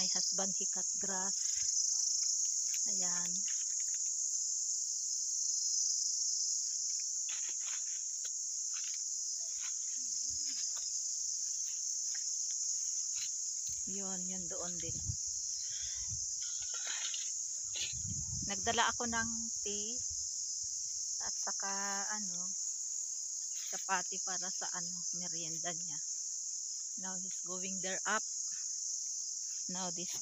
my husband, he cut grass. Ayan. Yun doon din. Nagdala ako ng tea at saka chapati para sa merienda niya. Now he's going there up. Now this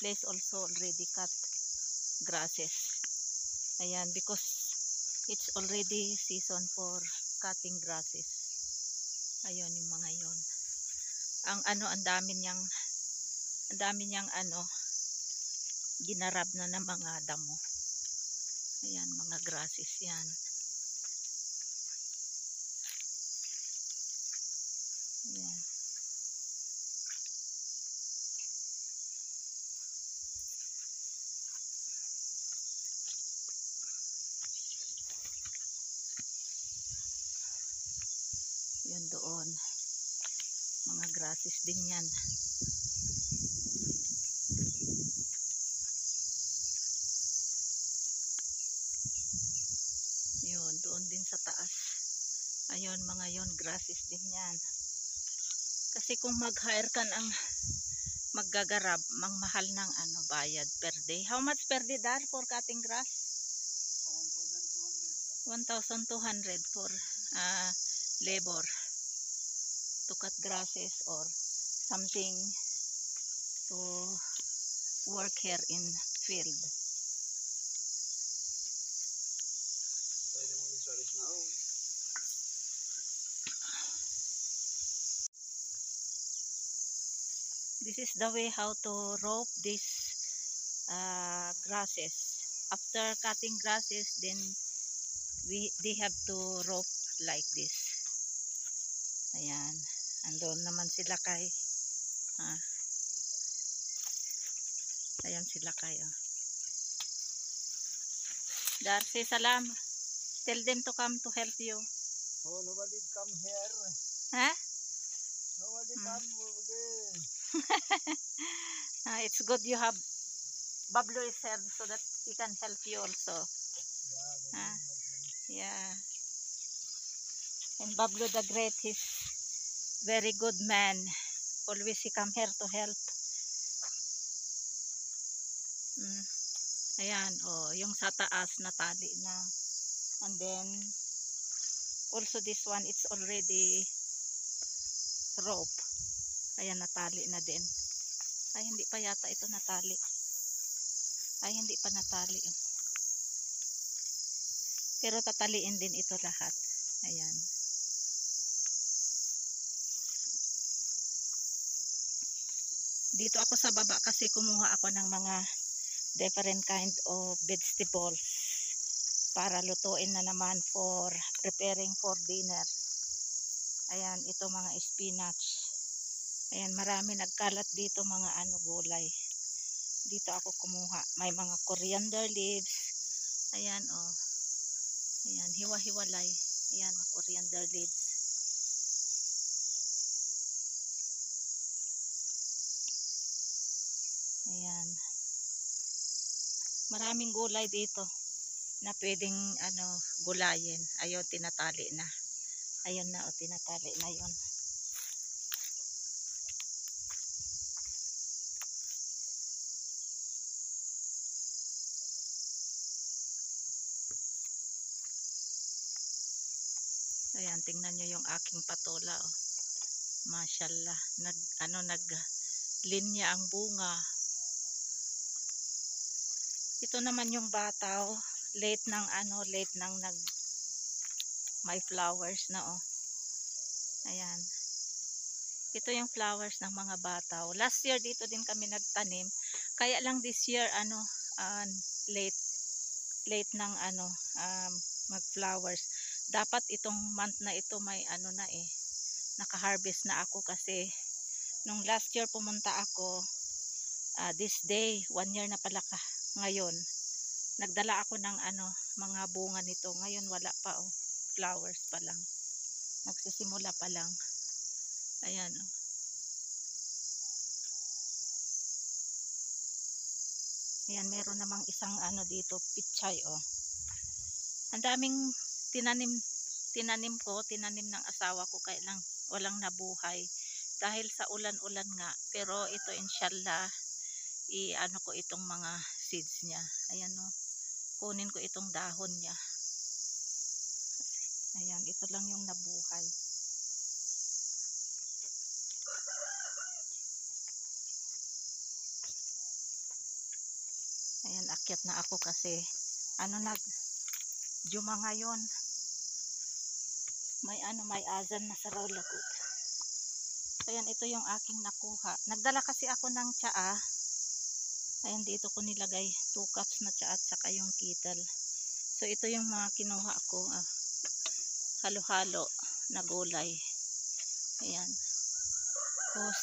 place also already cut grasses. Ayan, because it's already season for cutting grasses. Ayun yung mga yon. Ang dami niyang ginarab na ng mga damo. Ayan, mga grasses yan. Ayan. Yan doon. Mga grasses din yan. Yun, doon din sa taas. Ayun, mga yon, grasses din yan. Kasi kung mag-hire ka ng maggagarab, mahal ng bayad per day. How much per day dar for cutting grass? 1,200 for labor to cut grasses or something to work here in field. This is the way how to rope these grasses. After cutting grasses, then they have to rope like this. Ayan. Andun naman sila kay. Ayan sila kay. Darcy, salam. Tell them to come to help you. Oh, nobody come here. Huh? Nobody come over there. It's good you have Bablo is here so that he can help you also. Yeah, Yeah. And Bablo the Great, he's very good man. Always he come here to help. Ayan, yung sa taas natali na. And then also this one, it's already rope. Ayan, natali na din. Ay, hindi pa yata ito natali. Ay, hindi pa natali. Pero tataliin din ito lahat. Ayan. Dito ako sa baba kasi kumuha ako ng mga different kind of vegetables para lutuin na naman for preparing for dinner. Ayan, ito mga spinach. Ayan, marami nagkalat dito mga gulay. Dito ako kumuha. May mga coriander leaves. Ayan, Ayan, hiwa-hiwalay. Ayan, coriander leaves. Ayan. Maraming gulay dito na pwedeng gulayin. Ayun, tinatali na. Ayun na, tinatali na yon. Ayan, tingnan nyo yung aking patola. Mashallah. Naglinya ang bunga. Ito naman yung bataw. Late nang may flowers na Ayan. Ito yung flowers ng mga bataw. Last year dito din kami nagtanim. Kaya lang this year late ng mag-flowers. Dapat itong month na ito may naka-harvest na ako kasi nung last year pumunta ako, this day 1 year na pala ngayon. Nagdala ako ng mga bunga nito. Ngayon wala pa flowers pa lang. Nagsisimula pa lang. Ayan Ayan, meron namang isang ano dito, pichay oh. Ang daming tinanim tinanim ng asawa ko, kaya lang walang nabuhay dahil sa ulan-ulan nga. Pero ito inshallah, i-ano ko itong mga seeds niya. Ayan oh, kunin ko itong dahon niya. Ayan, ito lang yung nabuhay. Ayan, akyat na ako kasi ano, Juma ngayon. May azan na sa Rawlagut. Ayan, ito yung aking nakuha. Nagdala kasi ako ng tsaa. Ayan, dito ko nilagay 2 cups na tsaa at saka yung kettle. So ito yung mga kinuha ko, halo-halo na gulay. Ayan.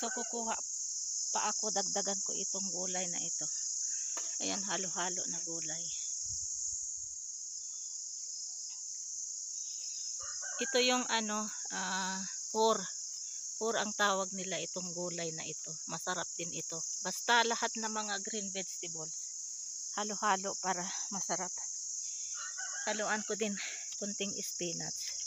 So kukuha pa ako, dagdagan ko itong gulay na ito. Ayan, halo-halo na gulay. Ito yung ano, Hur ang tawag nila itong gulay na ito. Masarap din ito. Basta lahat ng mga green vegetables, halo-halo para masarap. Haluan ko din kunting spinach.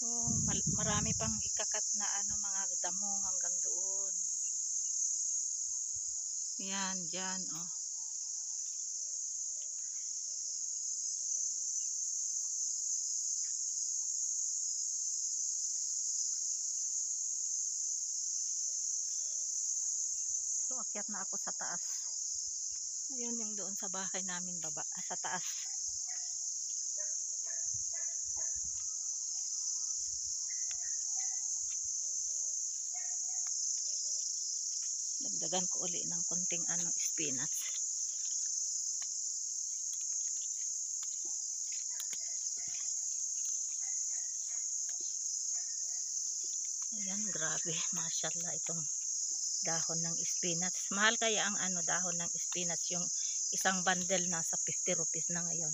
Oh, marami pang ikakat na ano, mga damo hanggang doon. Yan, dyan, oh. So, akyat na ako sa taas. Ayun yung doon sa bahay namin, baba, sa taas. Dagdagan ko uli ng konting ano, spinach. Ayan, grabe, mashallah itong dahon ng spinach. Mahal kaya ang ano, dahon ng spinach, yung isang bundle nasa 50 rupees na ngayon.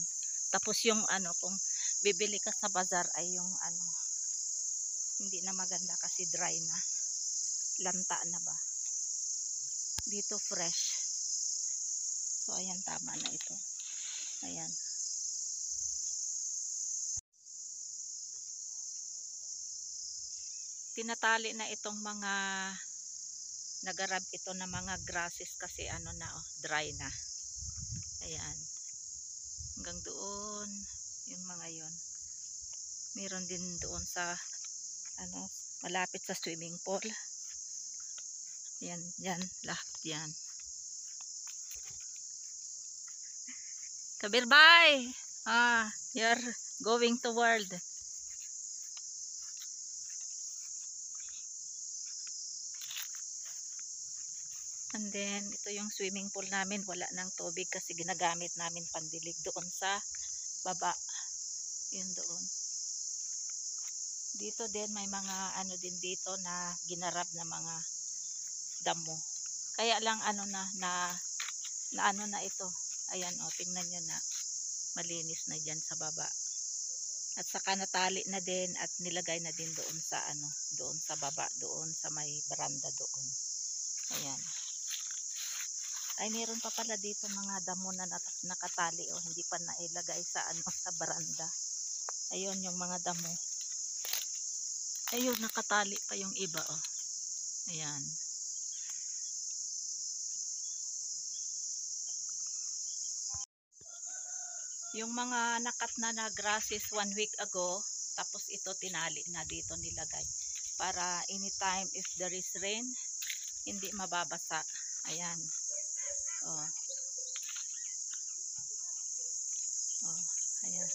Tapos yung ano, kung bibili ka sa bazar ay yung ano, hindi na maganda kasi dry na, lanta na ba. Dito fresh. So ayan, tama na ito. Ayan. Tinatali na itong mga nagarab ito na mga grasses kasi ano na, oh, dry na. Ayan. Hanggang doon yung mga yon. Meron din doon sa ano, malapit sa swimming pool. Yan, yan, lahat yan. Kabirbay! You're going to world. And then, ito yung swimming pool namin. Wala ng tubig kasi ginagamit namin pandilig doon sa baba. Yun doon. Dito din, may mga ano din dito na ginarab na mga damo. Kaya lang ano na ano na ito. Ayan o, tingnan nyo na. Malinis na dyan sa baba. At saka natali na din at nilagay na din doon sa ano, doon sa baba, doon sa may baranda doon. Ayan. Ay, meron pa pala dito mga damo na nakatali o hindi pa nailagay sa ano, sa baranda. Ayun yung mga damo. Ayun, nakatali pa yung iba oh. Ayan. Yung mga nakat na grasses 1 week ago, tapos ito tinali na dito nilagay. Para anytime if there is rain, hindi mababasa. Ayan. Oh. Oh, ayan.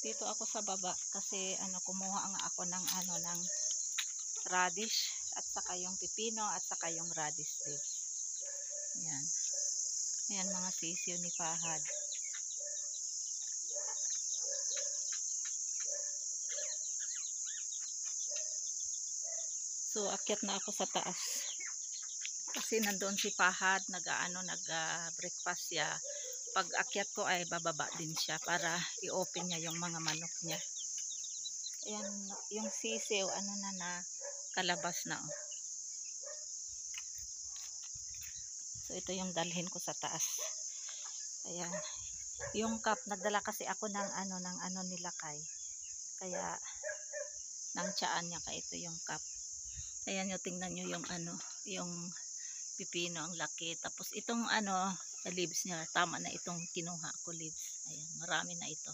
Dito ako sa baba kasi ano, kumuha nga ako ng ano, ng radish at saka yung pipino at saka yung radish leaves. Ayan. Ayan mga sisiyo ni Fahad. So akyat na ako sa taas. Kasi nandoon si Fahad, nag-breakfast siya. Pag akyat ko ay bababa din siya para i-open niya yung mga manok niya. Ayan, yung sisiw, kalabas na. Oh. So ito yung dalhin ko sa taas. Ayan. Yung cup, nagdala kasi ako ng nilakay. Kaya, ng tiyaan niya, kaya ito yung cup. Ayan nyo, tingnan nyo yung pipino, ang laki. Tapos itong leaves niya, tama na itong kinuha ko leaves. Ayan, marami na ito.